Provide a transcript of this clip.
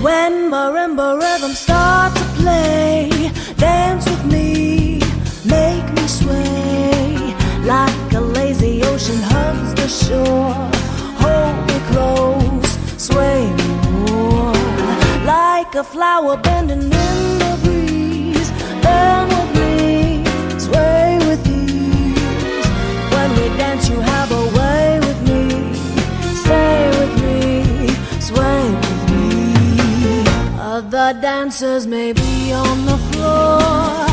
When marimba rhythms start to play, dance with me, make me sway. Like a lazy ocean hugs the shore, hold me close, sway me more. Like a flower bending in the breeze, bend with me, sway with ease. When we dance you have a way with me, stay with me, sway with me. Other dancers may be on the floor,